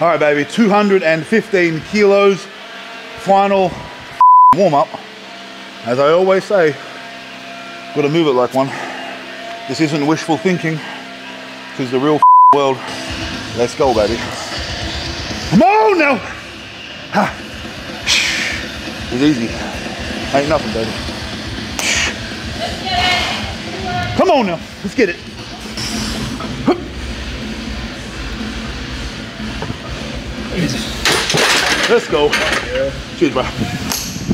All right, baby, 215 kilos, final warm up. As I always say, gotta move it like one. This isn't wishful thinking, this is the real world. Let's go, baby. Come on now. Ha. It's easy. Ain't nothing, baby. Come on now, let's get it. Let's go. Cheers, bro.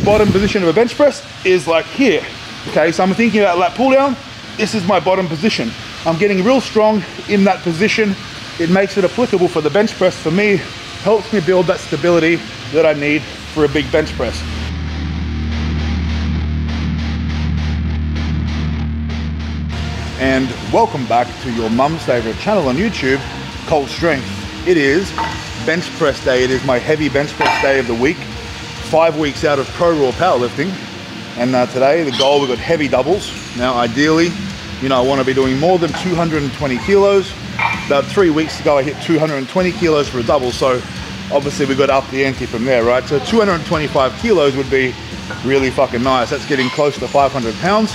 Bottom position of a bench press is like here. Okay, so I'm thinking about lat pull down. This is my bottom position. I'm getting real strong in that position. It makes it applicable for the bench press. For me, helps me build that stability that I need for a big bench press. And welcome back to your mum's favorite channel on YouTube, Cold Strength. It is bench press day. It is my heavy bench press day of the week. 5 weeks out of pro raw powerlifting. And today the goal, we've got heavy doubles. Now ideally, you know, I want to be doing more than 220 kilos. About 3 weeks ago I hit 220 kilos for a double, so obviously we've got to up the ante from there, right? So 225 kilos would be really fucking nice. That's getting close to 500 pounds.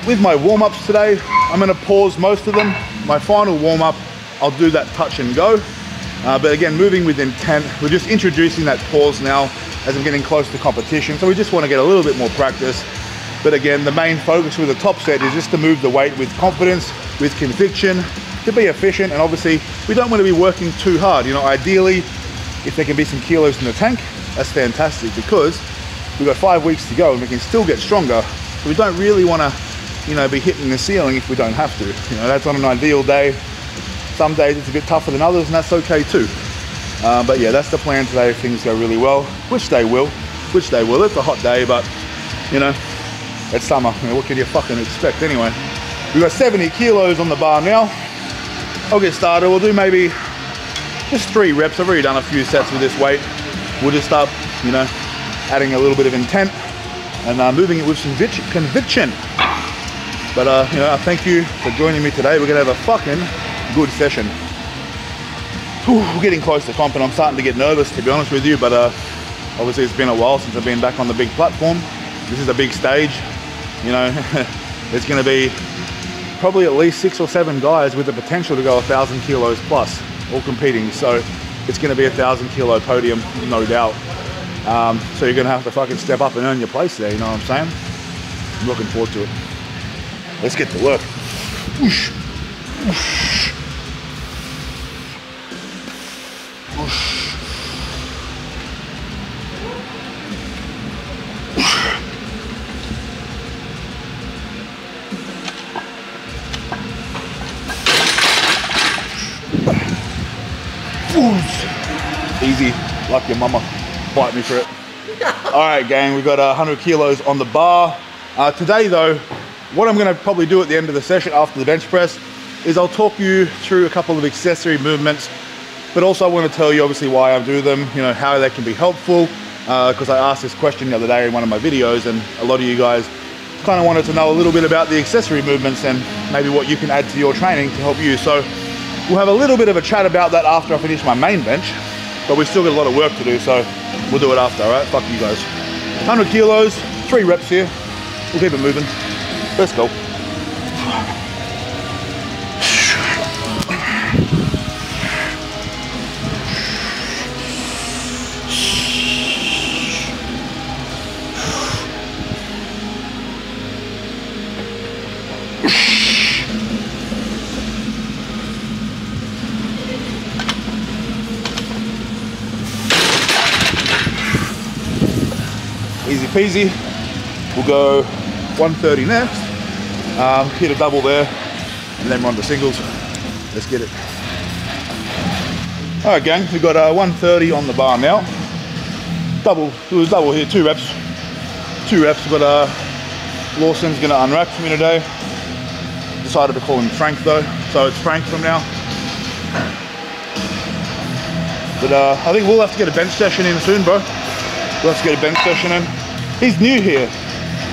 With my warm-ups today, I'm going to pause most of them. My final warm-up, I'll do that touch and go. But again, moving with intent. We're just introducing that pause now as I'm getting close to competition. So we just want to get a little bit more practice. But again, the main focus with the top set is just to move the weight with confidence, with conviction, to be efficient. And obviously, we don't want to be working too hard. You know, ideally, if there can be some kilos in the tank, that's fantastic, because we've got 5 weeks to go and we can still get stronger. So we don't really want to, you know, be hitting the ceiling if we don't have to. You know, that's on an ideal day. Some days it's a bit tougher than others, and that's okay too. But yeah, that's the plan today if things go really well, which they will. It's a hot day, but you know, it's summer. I mean, what can you fucking expect anyway? We've got 70 kilos on the bar now. I'll get started. We'll do maybe just 3 reps. I've already done a few sets with this weight. We'll just start, you know, adding a little bit of intent and moving it with some conviction. But you know, thank you for joining me today. We're gonna have a fucking good session. Whew, we're getting close to comp and I'm starting to get nervous, to be honest with you, but obviously it's been a while since I've been back on the big platform. This is a big stage, you know. It's going to be probably at least 6 or 7 guys with the potential to go 1,000 kilos plus, all competing. So it's going to be a 1,000 kilo podium, no doubt. So you're going to have to fucking step up and earn your place there, you know what I'm saying? I'm looking forward to it. Let's get to work. Whoosh. Whoosh. Whoosh. Easy, like your mama bite me for it. All right, gang, we've got 100 kilos on the bar. Today though, what I'm gonna probably do at the end of the session after the bench press is I'll talk you through a couple of accessory movements, but also I want to tell you obviously why I do them, you know, how they can be helpful, because I asked this question the other day in one of my videos and a lot of you guys kind of wanted to know a little bit about the accessory movements and maybe what you can add to your training to help you. So we'll have a little bit of a chat about that after I finish my main bench, but we've still got a lot of work to do, so we'll do it after, all right? Fuck you guys. 100 kilos, 3 reps here. We'll keep it moving. Let's go. Easy peasy. We'll go 130 next. Hit a double there, and then we're on to singles. Let's get it. All right, gang, we've got 130 on the bar now. Double, it was double here, 2 reps. 2 reps, but Lawson's gonna unrack for me today. Decided to call him Frank though, so it's Frank from now. But I think we'll have to get a bench session in soon, bro. We'll have to get a bench session in. He's new here,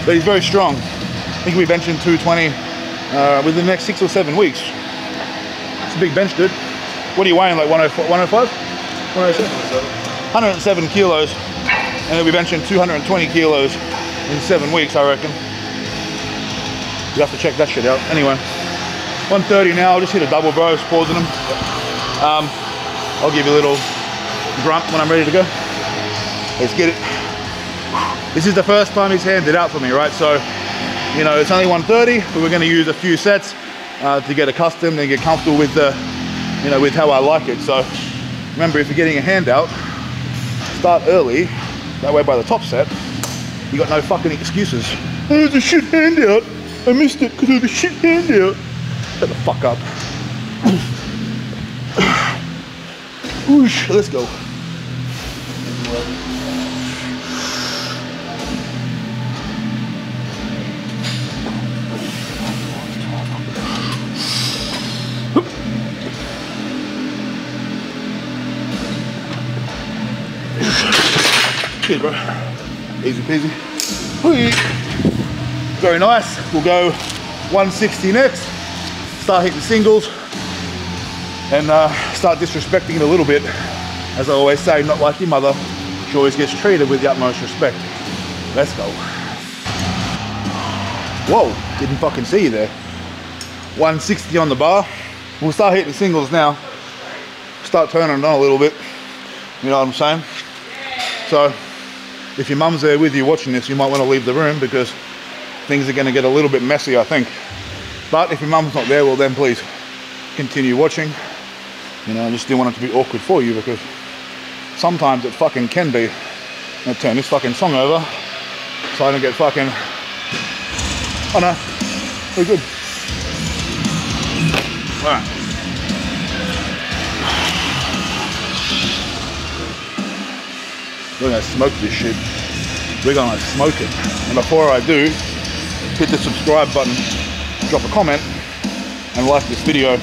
but he's very strong. I think we'll be benching 220 within the next 6 or 7 weeks. It's a big bench, dude. What are you weighing, like 105? 107? 107 kilos. And he'll be benching 220 kilos in 7 weeks, I reckon. You have to check that shit out. Anyway, 130 now. I'll just hit a double, bro. Just pausing them. I'll give you a little grunt when I'm ready to go. Let's get it. This is the first time he's handed out for me, right? So, you know, it's only 130, but we're going to use a few sets to get accustomed and get comfortable with the, you know, with how I like it. So, remember, if you're getting a handout, start early. That way, by the top set, you got no fucking excuses. Oh, it was a shit handout. I missed it because it was a shit handout. Shut the fuck up. Whoosh, let's go. Cheers, bro. Easy peasy. Very nice. We'll go 160 next. Start hitting singles and start disrespecting it a little bit. As I always say, not like your mother. She always gets treated with the utmost respect. Let's go. Whoa, didn't fucking see you there. 160 on the bar. We'll start hitting singles now. Start turning it on a little bit. You know what I'm saying? So, if your mum's there with you watching this, you might want to leave the room because things are going to get a little bit messy, I think. But if your mum's not there, well then please continue watching. You know, I just didn't want it to be awkward for you because sometimes it fucking can be. I'm going to turn this fucking song over so I don't get fucking... Oh no, we're good. Alright. We're gonna smoke this shit. We're gonna smoke it. And before I do, hit the subscribe button, drop a comment, and like this video.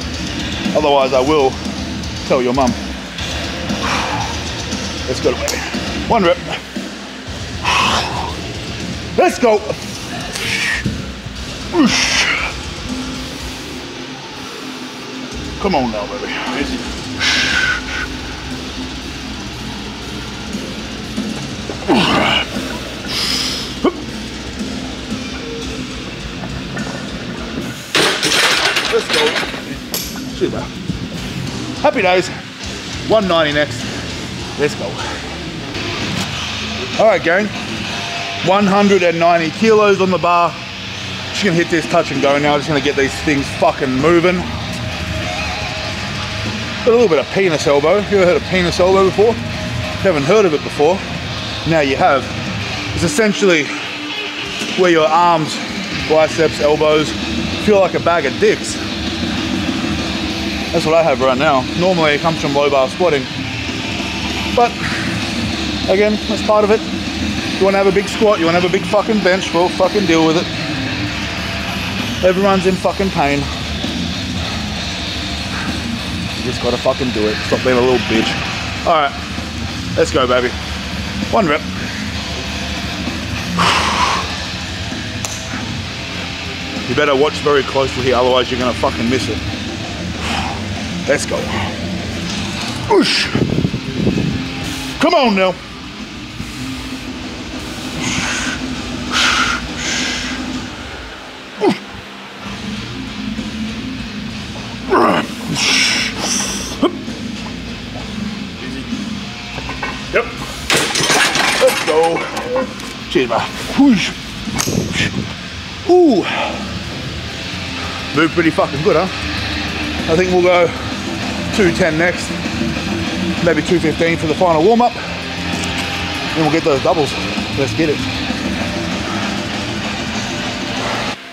Otherwise I will tell your mum. Let's go, baby. 1 rep. Let's go. Come on now, baby. Let's go. Shit, man. Happy days. 190 next. Let's go. All right, gang. 190 kilos on the bar. Just gonna hit this touch and go now. Just gonna get these things fucking moving. Got a little bit of penis elbow. You ever heard of penis elbow before? If you haven't heard of it before, now you have. It's essentially where your arms, biceps, elbows feel like a bag of dicks. That's what I have right now. Normally it comes from low bar squatting. But again, that's part of it. You want to have a big squat, you want to have a big fucking bench, well, fucking deal with it. Everyone's in fucking pain. You just gotta fucking do it. Stop being a little bitch. Alright, let's go, baby. 1 rep. You better watch very closely here, otherwise you're gonna fucking miss it. Let's go. Whoosh. Come on now. Yep. Let's go. Cheers, man. Whoosh. Ooh. Moved pretty fucking good, huh? I think we'll go 210 next. Maybe 215 for the final warm-up. Then we'll get those doubles. Let's get it.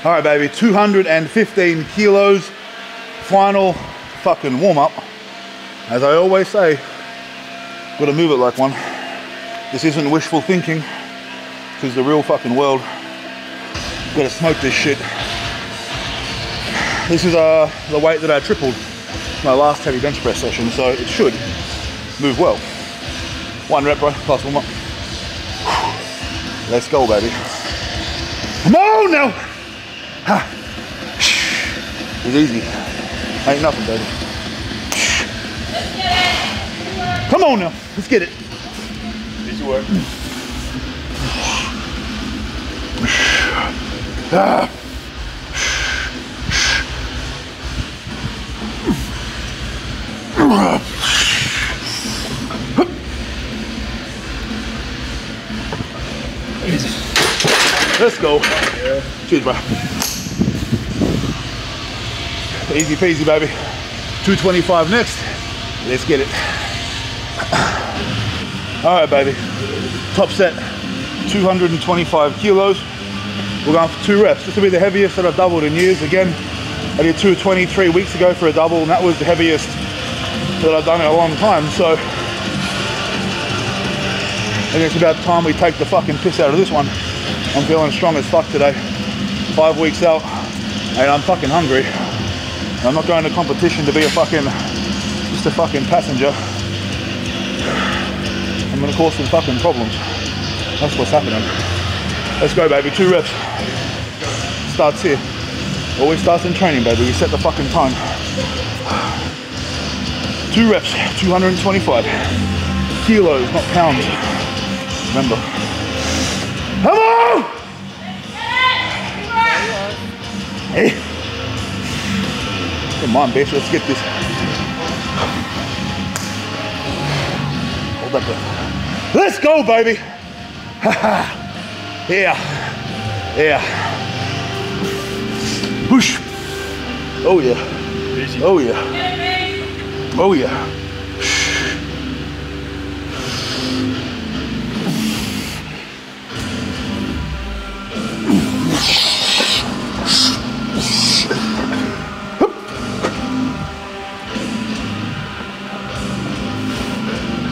All right, baby. 215 kilos. Final fucking warm-up. As I always say, gotta move it like one. This isn't wishful thinking. This is the real fucking world. Gotta smoke this shit. This is the weight that I tripled my last heavy bench press session, so it should move well. 1 rep, bro, plus warm up. Let's go, baby. Come on now! It's easy. Ain't nothing, baby. on now, let's get it. Easy work. Easy. Let's go. Yeah. Cheers, bro. Easy peasy, baby. 225 next. Let's get it. All right, baby. Top set, 225 kilos. We're going for 2 reps. This will be the heaviest that I've doubled in years. Again, I did 220 3 weeks ago for a double, and that was the heaviest that I've done in a long time. So I think it's about time we take the fucking piss out of this one. I'm feeling strong as fuck today. 5 weeks out, and I'm fucking hungry. I'm not going to competition to be just a fucking passenger. I'm gonna cause some fucking problems. That's what's happening. Let's go, baby. 2 reps. Starts here. Always starts in training, baby. We set the fucking time. 2 reps, 225 kilos, not pounds. Remember. Come on! Hey. Come on, bitch. Let's get this. Hold that breath. Let's go, baby. Yeah. Yeah. Whoosh. Oh, yeah. Easy. Oh, yeah. Oh, yeah.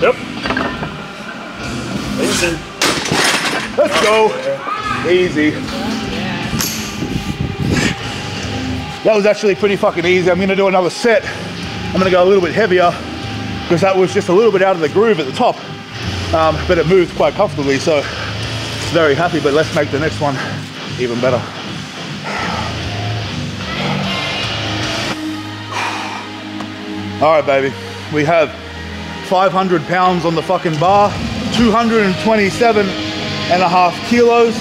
Yep. Easy. Let's go. Easy. That was actually pretty fucking easy. I'm gonna do another set. I'm gonna go a little bit heavier because that was just a little bit out of the groove at the top. But it moved quite comfortably, so very happy. But let's make the next one even better. All right, baby. We have 500 pounds on the fucking bar, 227.5 kilos,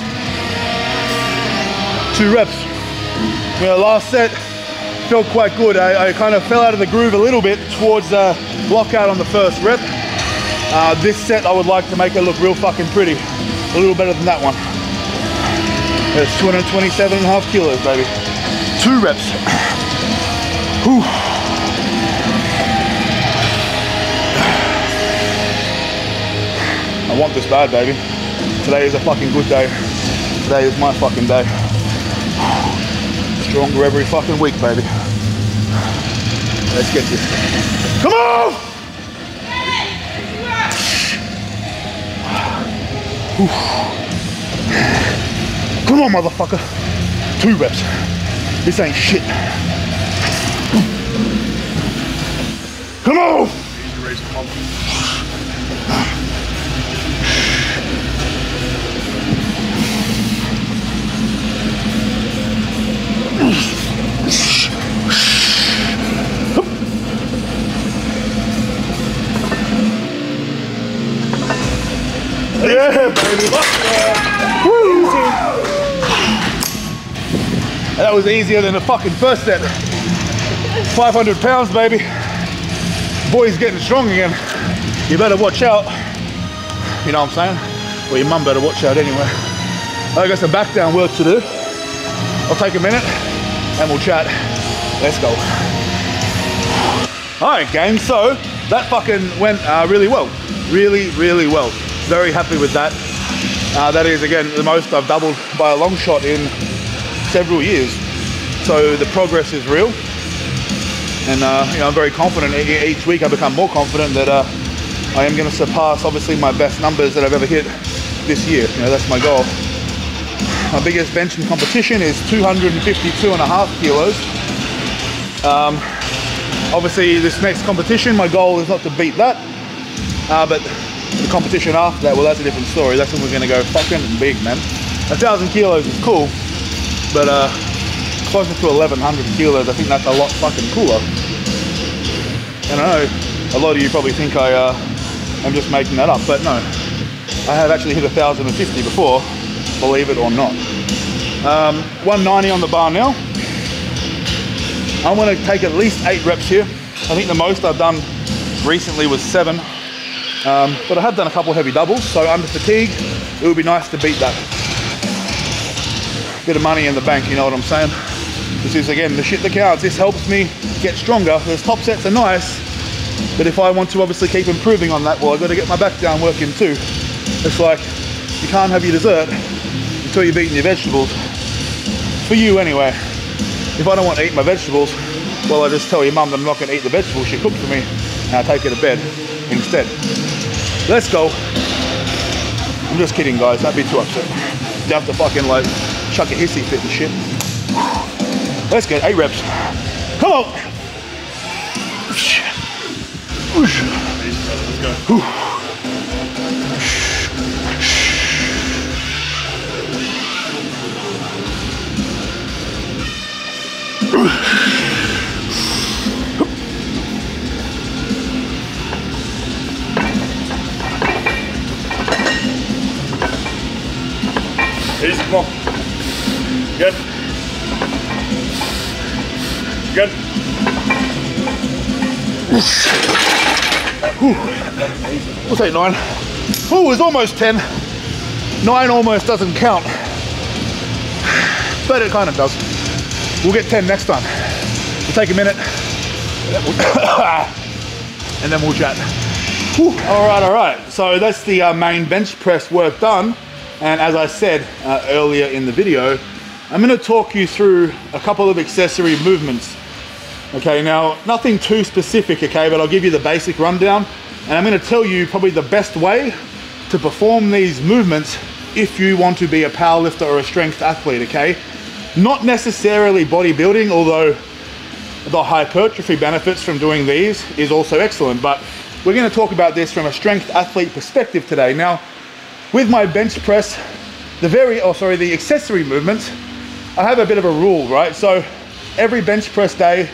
2 reps. You know, last set felt quite good. I kind of fell out of the groove a little bit towards the lockout on the first rep. This set I would like to make it look real fucking pretty, a little better than that one. There's 227.5 kilos, baby. 2 reps. Whew. I want this bad, baby. Today is a fucking good day. Today is my fucking day. Stronger every fucking week, baby. Let's get this. Come on! Come on, motherfucker. 2 reps. This ain't shit. Come on! Yeah, baby. Woo. That was easier than the fucking first set. 500 pounds, baby. Boy's getting strong again. You better watch out. You know what I'm saying? Well, your mum better watch out anyway. I got some back down work to do. I'll take a minute and we'll chat. Let's go. All right, gang. So that fucking went really well. Really, really well. Very happy with that. That is, again, the most I've doubled by a long shot in several years. So the progress is real. And you know, I'm very confident. Each week I become more confident that I am going to surpass, obviously, my best numbers that I've ever hit this year. You know, that's my goal. My biggest bench in competition is 252.5 kilos. Obviously, this next competition, my goal is not to beat that, but the competition after that, well, that's a different story. That's when we're going to go fucking big, man. 1,000 kilos is cool, but closer to 1,100 kilos, I think that's a lot fucking cooler. And I know a lot of you probably think I I'm just making that up, but no. I have actually hit 1,050 before, believe it or not. 190 on the bar now. I'm gonna take at least 8 reps here. I think the most I've done recently was 7. But I have done a couple heavy doubles, so under fatigue, it would be nice to beat that. Bit of money in the bank, you know what I'm saying? This is, again, the shit that counts. This helps me get stronger. Those top sets are nice, but if I want to obviously keep improving on that, well, I've got to get my back down working too. It's like, you can't have your dessert until you've eaten your vegetables. For you anyway. If I don't want to eat my vegetables, well, I just tell your mum that I'm not going to eat the vegetables she cooked for me, and I take her to bed instead. Let's go. I'm just kidding, guys. Don't be too upset. You have to fucking like chuck a hissy fit and shit. Let's get 8 reps. Come on. Let's go. Easy, come on. Good. Good. We'll take 9. Oh, it's almost 10. 9 almost doesn't count, but it kind of does. We'll get 10 next time. We'll take a minute, and then we'll chat. All right. So that's the main bench press work done. And as I said earlier in the video, I'm going to talk you through a couple of accessory movements. Okay, now nothing too specific, okay, but I'll give you the basic rundown. And I'm going to tell you probably the best way to perform these movements if you want to be a powerlifter or a strength athlete, okay? Not necessarily bodybuilding, although the hypertrophy benefits from doing these is also excellent, but we're going to talk about this from a strength athlete perspective today. Now, with my bench press, the accessory movements, I have a bit of a rule, right? So every bench press day,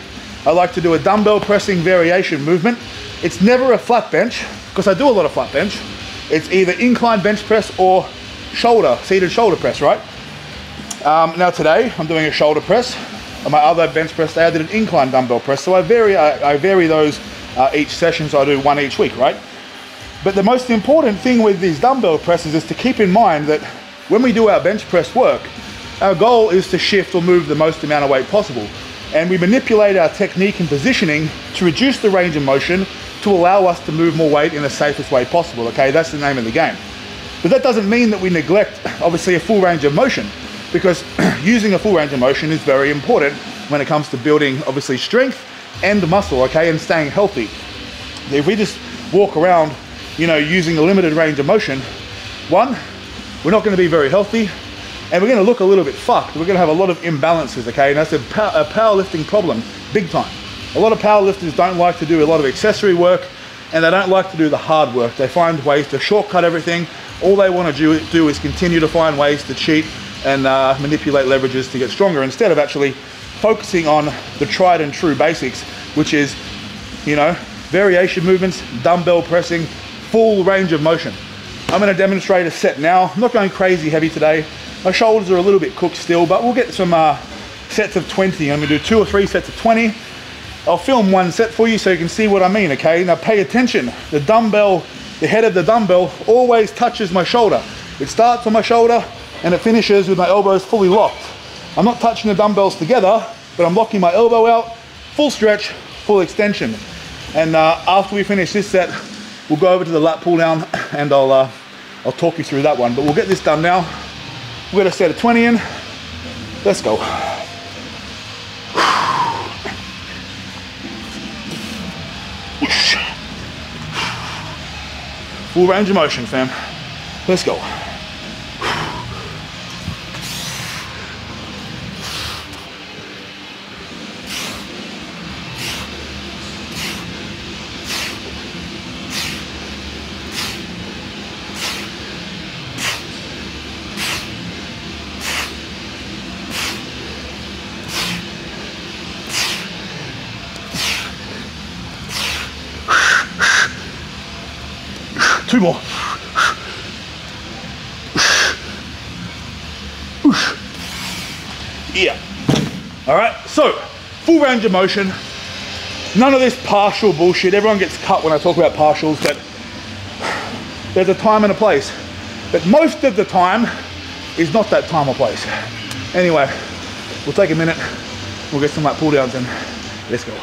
I like to do a dumbbell pressing variation movement. It's never a flat bench, because I do a lot of flat bench. It's either incline bench press or seated shoulder press, right? Now today, I'm doing a shoulder press. On my other bench press day, I did an incline dumbbell press. So I vary those each session, so I do 1 each week, right? But the most important thing with these dumbbell presses is to keep in mind that when we do our bench press work, our goal is to shift or move the most amount of weight possible. And we manipulate our technique and positioning to reduce the range of motion to allow us to move more weight in the safest way possible, okay? That's the name of the game. But that doesn't mean that we neglect, obviously, a full range of motion, because using a full range of motion is very important when it comes to building, obviously, strength and muscle, okay, and staying healthy. If we just walk around, you know, using a limited range of motion, one, we're not going to be very healthy, and we're going to look a little bit fucked. We're going to have a lot of imbalances, okay, and that's a powerlifting problem, big time. A lot of powerlifters don't like to do a lot of accessory work, and they don't like to do the hard work. They find ways to shortcut everything. All they want to do is continue to find ways to cheat and manipulate leverages to get stronger, instead of actually focusing on the tried and true basics, which is, you know, variation movements, dumbbell pressing, full range of motion. I'm going to demonstrate a set now. I'm not going crazy heavy today. My shoulders are a little bit cooked still, but we'll get some sets of 20. I'm going to do 2 or 3 sets of 20. I'll film one set for you so you can see what I mean, okay? Now pay attention. The dumbbell, the head of the dumbbell always touches my shoulder. It starts on my shoulder and it finishes with my elbows fully locked. I'm not touching the dumbbells together, but I'm locking my elbow out, full stretch, full extension. And after we finish this set, we'll go over to the lat pull down and I'll talk you through that one. But we'll get this done now. We've got a set of 20 in. Let's go. Full range of motion, fam. Let's go. 2 more. Yeah. All right, so full range of motion. None of this partial bullshit. Everyone gets cut when I talk about partials, but there's a time and a place. But most of the time is not that time or place. Anyway, we'll take a minute. We'll get some lat pull downs in. Let's go.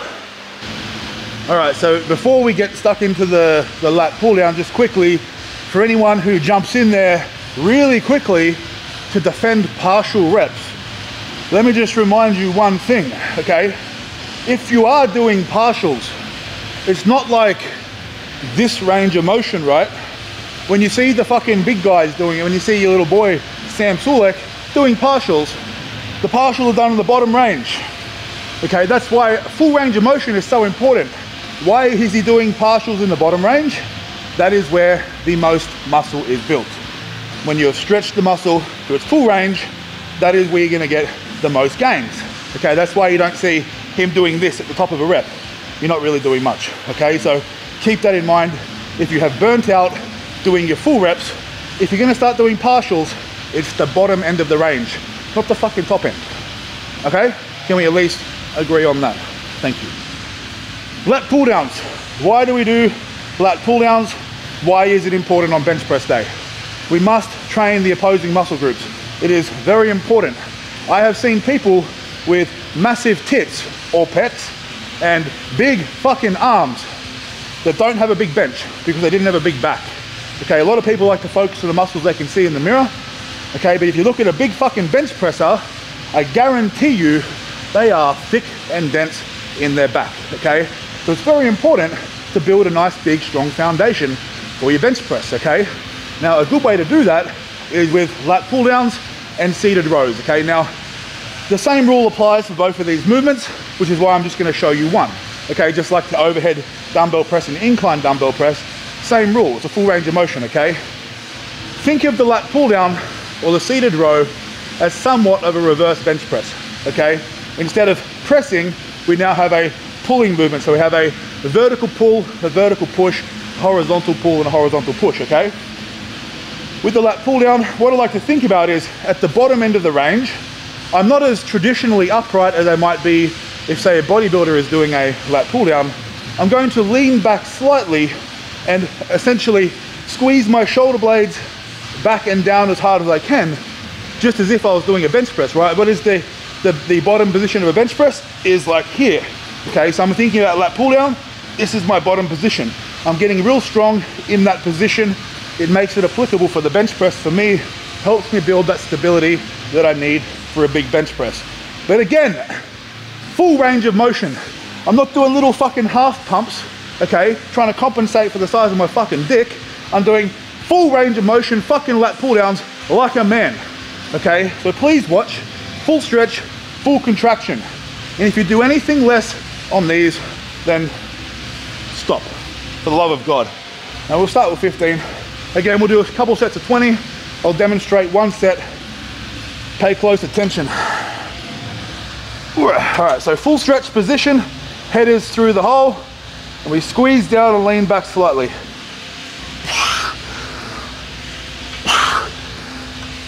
All right, so before we get stuck into the lat pull down, just quickly, for anyone who jumps in there really quickly to defend partial reps, let me just remind you one thing, okay? If you are doing partials, it's not like this range of motion, right? When you see the fucking big guys doing it, when you see your little boy, Sam Sulek, doing partials, the partials are done in the bottom range. Okay, that's why full range of motion is so important. Why is he doing partials in the bottom range? That is where the most muscle is built. When you have stretched the muscle to its full range, that is where you're gonna get the most gains. Okay, that's why you don't see him doing this at the top of a rep. You're not really doing much, okay? So keep that in mind. If you have burnt out doing your full reps, if you're gonna start doing partials, it's the bottom end of the range, not the fucking top end, okay? Can we at least agree on that? Thank you. Lat pull downs. Why do we do lat pull downs? Why is it important on bench press day? We must train the opposing muscle groups. It is very important. I have seen people with massive tits or pecs and big fucking arms that don't have a big bench because they didn't have a big back. Okay, a lot of people like to focus on the muscles they can see in the mirror. Okay, but if you look at a big fucking bench presser, I guarantee you they are thick and dense in their back, okay? So it's very important to build a nice, big, strong foundation for your bench press, okay? Now, a good way to do that is with lat pull downs and seated rows, okay? Now, the same rule applies for both of these movements, which is why I'm just gonna show you one, okay? Just like the overhead dumbbell press and incline dumbbell press, same rule, it's a full range of motion, okay? Think of the lat pull down or the seated row as somewhat of a reverse bench press, okay? Instead of pressing, we now have a pulling movement. So we have a vertical pull, a vertical push, horizontal pull, and a horizontal push, okay? With the lat pull down, what I like to think about is at the bottom end of the range, I'm not as traditionally upright as I might be if, say, a bodybuilder is doing a lat pull down. I'm going to lean back slightly and essentially squeeze my shoulder blades back and down as hard as I can, just as if I was doing a bench press, right? What is the bottom position of a bench press is like here, okay? So I'm thinking about lat pull down, this is my bottom position. I'm getting real strong in that position. It makes it applicable for the bench press for me, helps me build that stability that I need for a big bench press. But again, full range of motion. I'm not doing little fucking half pumps, okay? Trying to compensate for the size of my fucking dick. I'm doing full range of motion, fucking lat pull downs like a man, okay? So please watch, full stretch, full contraction. And if you do anything less on these, then stop, for the love of God. Now we'll start with 15. Again, we'll do a couple sets of 20. I'll demonstrate one set. Pay close attention. All right, so full stretch position, head is through the hole, and we squeeze down and lean back slightly.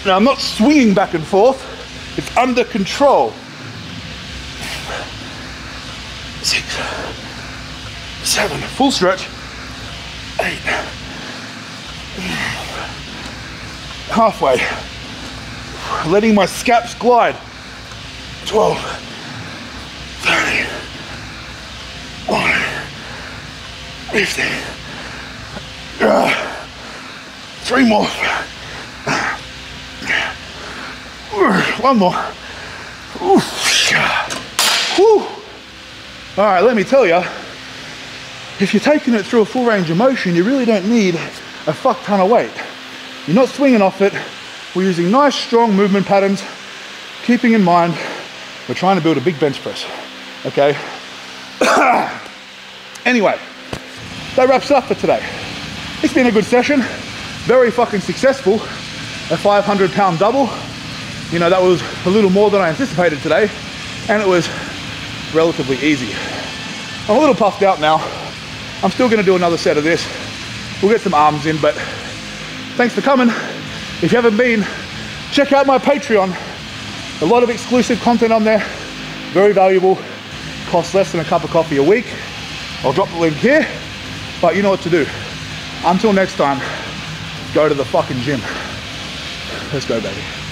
Now I'm not swinging back and forth, it's under control. 6, 7, full stretch. 8, halfway, letting my scaps glide. 12, 13, 15, 3 more, 1 more. Whew. All right, let me tell you, if you're taking it through a full range of motion, you really don't need a fuck ton of weight. You're not swinging off it. We're using nice, strong movement patterns, keeping in mind we're trying to build a big bench press, okay? Anyway, that wraps it up for today. It's been a good session, very fucking successful. A 500-pound double. You know, that was a little more than I anticipated today, and it was relatively easy. I'm a little puffed out now. I'm still gonna do another set of this, we'll get some arms in, but thanks for coming. If you haven't been, check out my Patreon. A lot of exclusive content on there, very valuable, costs less than a cup of coffee a week. I'll drop the link here, but you know what to do. Until next time, go to the fucking gym. Let's go, baby.